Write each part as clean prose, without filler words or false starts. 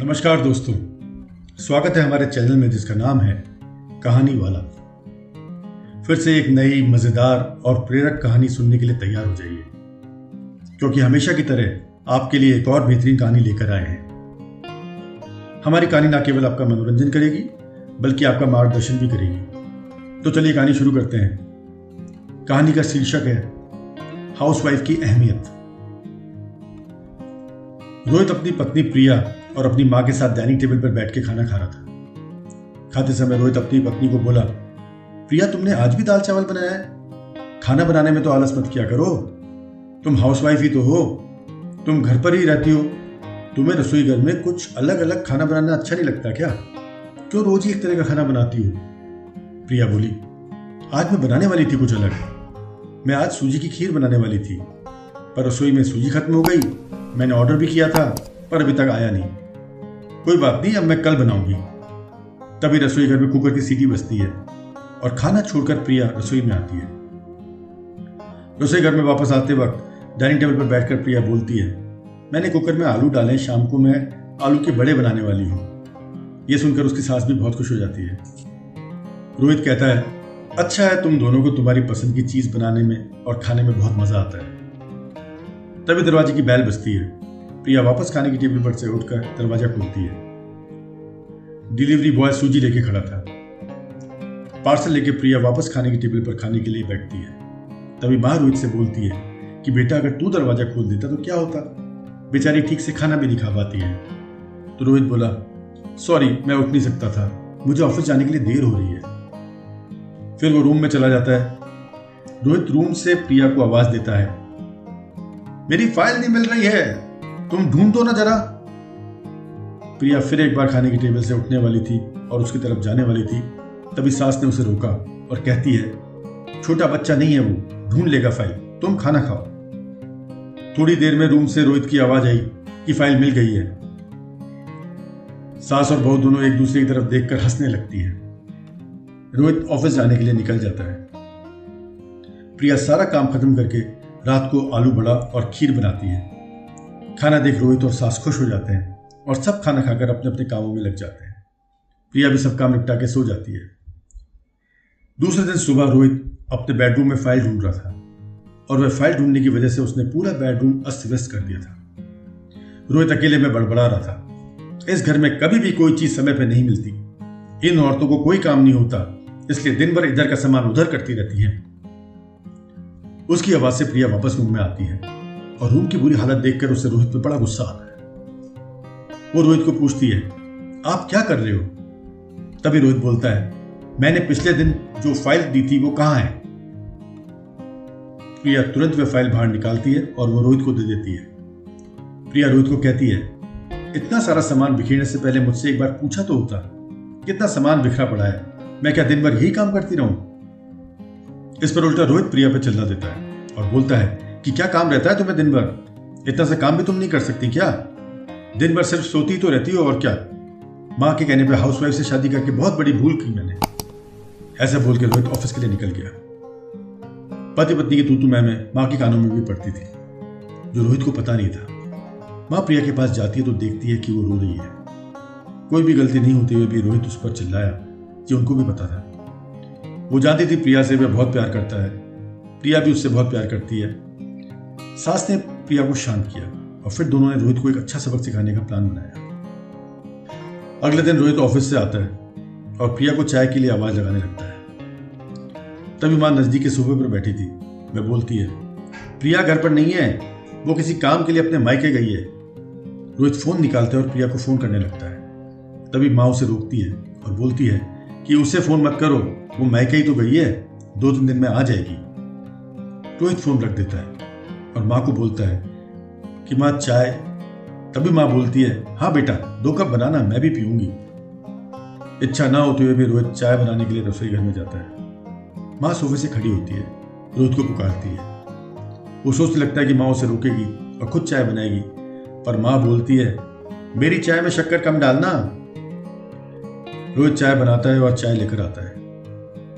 नमस्कार दोस्तों, स्वागत है हमारे चैनल में जिसका नाम है कहानी वाला। फिर से एक नई मज़ेदार और प्रेरक कहानी सुनने के लिए तैयार हो जाइए, क्योंकि हमेशा की तरह आपके लिए एक और बेहतरीन कहानी लेकर आए हैं। हमारी कहानी न केवल आपका मनोरंजन करेगी बल्कि आपका मार्गदर्शन भी करेगी। तो चलिए कहानी शुरू करते हैं। कहानी का शीर्षक है हाउसवाइफ की अहमियत। रोहित अपनी पत्नी प्रिया और अपनी मां के साथ डाइनिंग टेबल पर बैठ के खाना खा रहा था। खाते समय रोहित अपनी पत्नी को बोला, प्रिया तुमने आज भी दाल चावल बनाया है? खाना बनाने में तो आलस मत किया करो। तुम हाउसवाइफ ही तो हो, तुम घर पर ही रहती हो। तुम्हें रसोई घर में कुछ अलग अलग खाना बनाना अच्छा नहीं लगता क्या? क्यों रोज ही एक तरह का खाना बनाती हो? प्रिया बोली, आज मैं बनाने वाली थी कुछ अलग। मैं आज सूजी की खीर बनाने वाली थी, पर रसोई में सूजी खत्म हो गई। मैंने ऑर्डर भी किया था पर अभी तक आया नहीं। कोई बात नहीं, अब मैं कल बनाऊंगी। तभी रसोई घर में कुकर की सीटी बजती है और खाना छोड़कर प्रिया रसोई में आती है। रसोई घर में वापस आते वक्त डाइनिंग टेबल पर बैठकर प्रिया बोलती है, मैंने कुकर में आलू डाले, शाम को मैं आलू के बड़े बनाने वाली हूँ। यह सुनकर उसकी सास भी बहुत खुश हो जाती है। रोहित कहता है, अच्छा है, तुम दोनों को तुम्हारी पसंद की चीज बनाने में और खाने में बहुत मजा आता है। तभी दरवाजे की बेल बजती है। प्रिया वापस खाने की टेबल पर से उठकर दरवाजा खोलती है। डिलीवरी बॉय सूजी लेके खड़ा था। पार्सल लेके प्रिया वापस खाने की टेबल पर खाने के लिए बैठती है। तभी मां रोहित से बोलती है कि बेटा, अगर तू दरवाजा खोल देता तो क्या होता? बेचारी ठीक से खाना भी नहीं खा पाती है। तो रोहित बोला, सॉरी, मैं उठ नहीं सकता था, मुझे ऑफिस जाने के लिए देर हो रही है। फिर वो रूम में चला जाता है। रोहित रूम से प्रिया को आवाज देता है, मेरी फाइल नहीं मिल रही है, तुम ढूंढ दो ना जरा। प्रिया फिर एक बार खाने की टेबल से उठने वाली थी और उसकी तरफ जाने वाली थी। तभी सास ने उसे रोका और कहती है, छोटा बच्चा नहीं है वो, ढूंढ लेगा फाइल, तुम खाना खाओ। थोड़ी देर में रूम से रोहित की आवाज आई कि फाइल मिल गई है। सास और बहू दोनों एक दूसरे की तरफ देखकर हंसने लगती है। रोहित ऑफिस जाने के लिए निकल जाता है। प्रिया सारा काम खत्म करके रात को आलू बड़ा और खीर बनाती है। खाना देख रोहित और सास खुश हो जाते हैं और सब खाना खाकर अपने अपने कामों में लग जाते हैं। प्रिया भी सब काम निपटा के सो जाती है। दूसरे दिन सुबह रोहित अपने बेडरूम में फाइल ढूंढ रहा था और वह फाइल ढूंढने की वजह से उसने पूरा बेडरूम अस्त व्यस्त कर दिया था। रोहित अकेले में बड़बड़ा रहा था, इस घर में कभी भी कोई चीज समय पर नहीं मिलती। इन औरतों को कोई काम नहीं होता, इसलिए दिन भर इधर का सामान उधर करती रहती हैं। उसकी आवाज से प्रिया वापस रूम में आती है और रूम की बुरी हालत देखकर उसे रोहित पर बड़ा गुस्सा आता है। वो रोहित को पूछती है, आप क्या कर रहे हो? तभी रोहित बोलता है, मैंने पिछले दिन जो फाइल दी थी वो कहां है? प्रिया तुरंत वह फाइल बाहर निकालती है और वो रोहित को दे देती है। प्रिया रोहित को कहती है, इतना सारा सामान बिखेरने से पहले मुझसे एक बार पूछा तो होता। कितना सामान बिखरा पड़ा है, मैं क्या दिन भर यही काम करती रहूं? इस पर उल्टा रोहित प्रिया पर चिल्ला देता है और बोलता है कि क्या काम रहता है तुम्हें दिन भर? इतना सा काम भी तुम नहीं कर सकती क्या? दिन भर सिर्फ सोती तो रहती हो और क्या? माँ के कहने पे हाउसवाइफ से शादी करके बहुत बड़ी भूल की मैंने। ऐसा बोल के रोहित ऑफिस के लिए निकल गया। पति पत्नी की तू मैं माँ के कानों में भी पड़ती थी, जो रोहित को पता नहीं था। माँ प्रिया के पास जाती है तो देखती है कि वो रो रही है। कोई भी गलती नहीं होते हुए भी रोहित उस पर चिल्लाया, ये उनको भी पता था। वो जानती थी प्रिया से वह बहुत प्यार करता है, प्रिया भी उससे बहुत प्यार करती है। सास ने प्रिया को शांत किया और फिर दोनों ने रोहित को एक अच्छा सबक सिखाने का प्लान बनाया। अगले दिन रोहित ऑफिस से आता है और प्रिया को चाय के लिए आवाज लगाने लगता है। तभी मां नजदीक के सोफे पर बैठी थी। वह बोलती है, प्रिया घर पर नहीं है, वो किसी काम के लिए अपने मायके गई है। रोहित फोन निकालता है और प्रिया को फोन करने लगता है। तभी माँ उसे रोकती है और बोलती है कि उसे फोन मत करो, वो मायके ही तो गई है, 2-3 दिन में आ जाएगी। रोहित फोन रख देता है और माँ को बोलता है कि माँ चाय। तभी माँ बोलती है, हाँ बेटा, 2 कप बनाना, मैं भी पीऊंगी। इच्छा ना होते हुए भी रोहित चाय बनाने के लिए रसोई घर में जाता है। माँ सोफे से खड़ी होती है, रोहित को पुकारती है। वो सोचने लगता है कि माँ उसे रोकेगी और खुद चाय बनाएगी, पर माँ बोलती है, मेरी चाय में शक्कर कम डालना। रोहित चाय बनाता है और चाय लेकर आता है।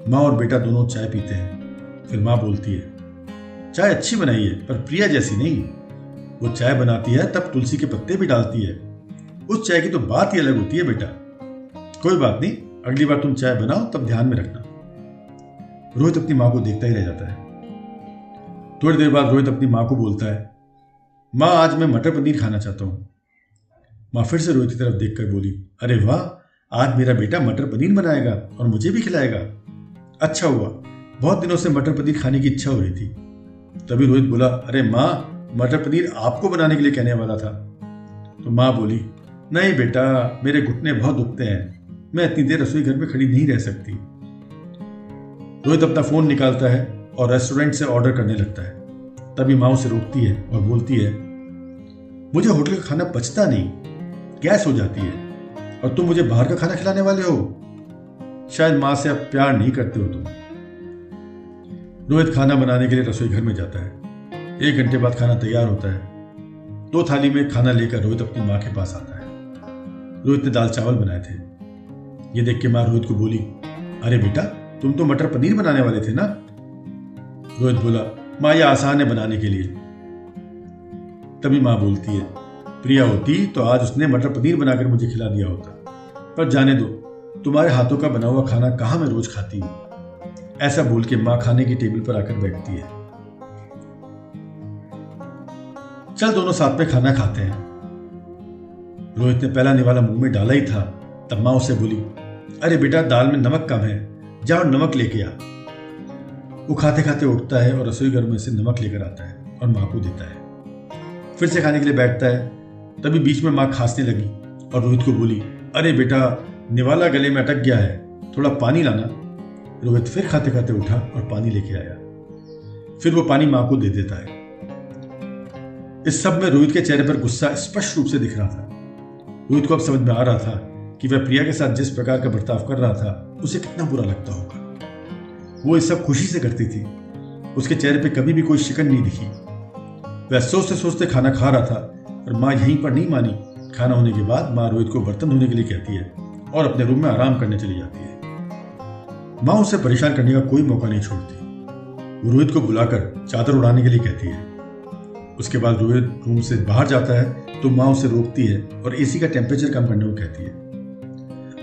माँ और बेटा दोनों चाय पीते हैं। फिर माँ बोलती है, चाय अच्छी बनाई है पर प्रिया जैसी नहीं। वो चाय बनाती है तब तुलसी के पत्ते भी डालती है। उस चाय की तो बात ही अलग होती है बेटा। कोई बात नहीं, अगली बार तुम चाय बनाओ तब ध्यान में रखना। रोहित अपनी माँ को देखता ही रह जाता है। थोड़ी देर बाद रोहित अपनी माँ को बोलता है, माँ आज मैं मटर पनीर खाना चाहता हूँ। माँ फिर से रोहित की तरफ देखकर बोली, अरे वाह, आज मेरा बेटा मटर पनीर बनाएगा और मुझे भी खिलाएगा। अच्छा हुआ, बहुत दिनों से मटर पनीर खाने की इच्छा हो रही थी। तभी रोहित बोला, अरे माँ, मटर पनीर आपको बनाने के लिए कहने वाला था। तो माँ बोली, नहीं बेटा, मेरे घुटने बहुत दुखते हैं, मैं इतनी देर रसोई घर में खड़ी नहीं रह सकती। रोहित अपना फोन निकालता है और रेस्टोरेंट से ऑर्डर करने लगता है। तभी माँ उसे रोकती है और बोलती है, मुझे होटल का खाना पचता नहीं, गैस हो जाती है, और तुम मुझे बाहर का खाना खिलाने वाले हो। शायद माँ से अब प्यार नहीं करते हो तुम। रोहित खाना बनाने के लिए रसोई घर में जाता है। 1 घंटे बाद खाना तैयार होता है। 2 थाली में खाना लेकर रोहित अपनी माँ के पास आता है। रोहित ने दाल चावल बनाए थे। ये देख के माँ रोहित को बोली, अरे बेटा, तुम तो मटर पनीर बनाने वाले थे ना। रोहित बोला, माँ यह आसान है बनाने के लिए। तभी माँ बोलती है, प्रिया होती तो आज उसने मटर पनीर बनाकर मुझे खिला दिया होता, पर जाने दो, तुम्हारे हाथों का बना हुआ खाना कहाँ मैं रोज खाती हूँ। ऐसा बोल के माँ खाने की टेबल पर आकर बैठती है। चल दोनों साथ में खाना खाते हैं। रोहित ने पहला निवाला मुंह में डाला ही था, तब माँ उसे बोली, अरे बेटा, दाल में नमक कम है, जाओ नमक लेके आ। वो खाते खाते उठता है और रसोई घर में से नमक लेकर आता है और माँ को देता है। फिर से खाने के लिए बैठता है। तभी बीच में माँ खांसने लगी और रोहित को बोली, अरे बेटा, निवाला गले में अटक गया है, थोड़ा पानी लाना। रोहित फिर खाते खाते उठा और पानी लेके आया। फिर वो पानी माँ को दे देता है। इस सब में रोहित के चेहरे पर गुस्सा स्पष्ट रूप से दिख रहा था। रोहित को अब समझ में आ रहा था कि वह प्रिया के साथ जिस प्रकार का बर्ताव कर रहा था, उसे कितना बुरा लगता होगा। वो इस सब खुशी से करती थी। उसके चेहरे पे कभी भी कोई शिकन नहीं दिखी। वह सोचते सोचते खाना खा रहा था और माँ यहीं पर नहीं मानी। खाना होने के बाद माँ रोहित को बर्तन धोने के लिए कहती है और अपने रूम में आराम करने चली जाती है। माँ उसे परेशान करने का कोई मौका नहीं छोड़ती। वो रोहित को बुलाकर चादर उड़ाने के लिए कहती है। उसके बाद रोहित रूम से बाहर जाता है तो माँ उसे रोकती है और एसी का टेम्परेचर कम करने को कहती है।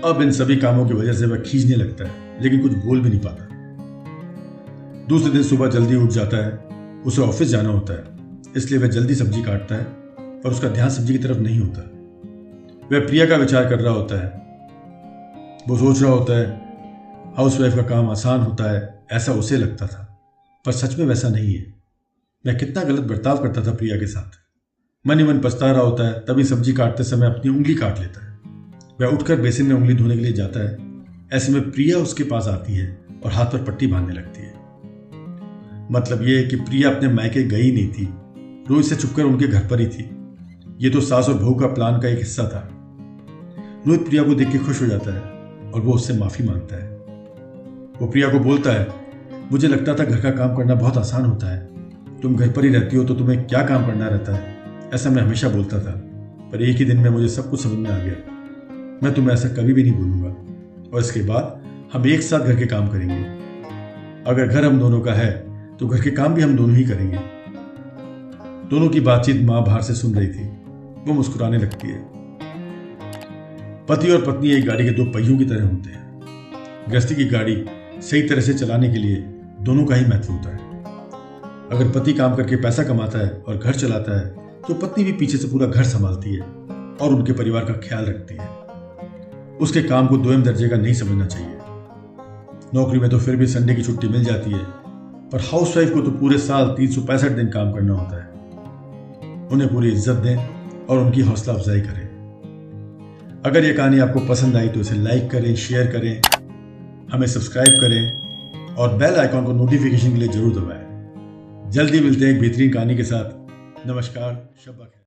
अब इन सभी कामों की वजह से वह खींचने लगता है, लेकिन कुछ बोल भी नहीं पाता। दूसरे दिन सुबह जल्दी उठ जाता है। उसे ऑफिस जाना होता है, इसलिए वह जल्दी सब्जी काटता है, पर उसका ध्यान सब्जी की तरफ नहीं होता। वह प्रिया का विचार कर रहा होता है। वो सोच रहा होता है, हाउसवाइफ का काम आसान होता है, ऐसा उसे लगता था, पर सच में वैसा नहीं है। मैं कितना गलत बर्ताव करता था प्रिया के साथ। मन ही मन पछता रहा होता है। तभी सब्जी काटते समय अपनी उंगली काट लेता है। वह उठकर बेसिन में उंगली धोने के लिए जाता है। ऐसे में प्रिया उसके पास आती है और हाथ पर पट्टी बांधने लगती है। मतलब यह है कि प्रिया अपने मायके गई नहीं थी, रोहित से छुपकर उनके घर पर ही थी। ये तो सास और बहू का प्लान का एक हिस्सा था। रोहित प्रिया को देख के खुश हो जाता है और वो उससे माफी मांगता है। वो प्रिया को बोलता है, मुझे लगता था घर का काम करना बहुत आसान होता है, तुम घर पर ही रहती हो तो तुम्हें क्या काम करना रहता है, ऐसा मैं हमेशा बोलता था, पर एक ही दिन में मुझे सब कुछ समझ में आ गया। मैं तुम्हें ऐसा कभी भी नहीं बोलूंगा और इसके बाद हम एक साथ घर के काम करेंगे। अगर घर हम दोनों का है तो घर के काम भी हम दोनों ही करेंगे। दोनों की बातचीत माँ बाहर से सुन रही थी। वो मुस्कुराने लगती है। पति और पत्नी एक गाड़ी के 2 पहियों की तरह होते हैं। गृहस्थी की गाड़ी सही तरह से चलाने के लिए दोनों का ही महत्व होता है। अगर पति काम करके पैसा कमाता है और घर चलाता है तो पत्नी भी पीछे से पूरा घर संभालती है और उनके परिवार का ख्याल रखती है। उसके काम को 2म दर्जे का नहीं समझना चाहिए। नौकरी में तो फिर भी संडे की छुट्टी मिल जाती है, पर हाउसवाइफ को तो पूरे साल 365 दिन काम करना होता है। उन्हें पूरी इज्जत दें और उनकी हौसला अफजाई करें। अगर यह कहानी आपको पसंद आई तो इसे लाइक करें, शेयर करें, हमें सब्सक्राइब करें और बेल आइकॉन को नोटिफिकेशन के लिए जरूर दबाएं। जल्दी मिलते हैं एक बेहतरीन कहानी के साथ। नमस्कार, शब्बा खैर।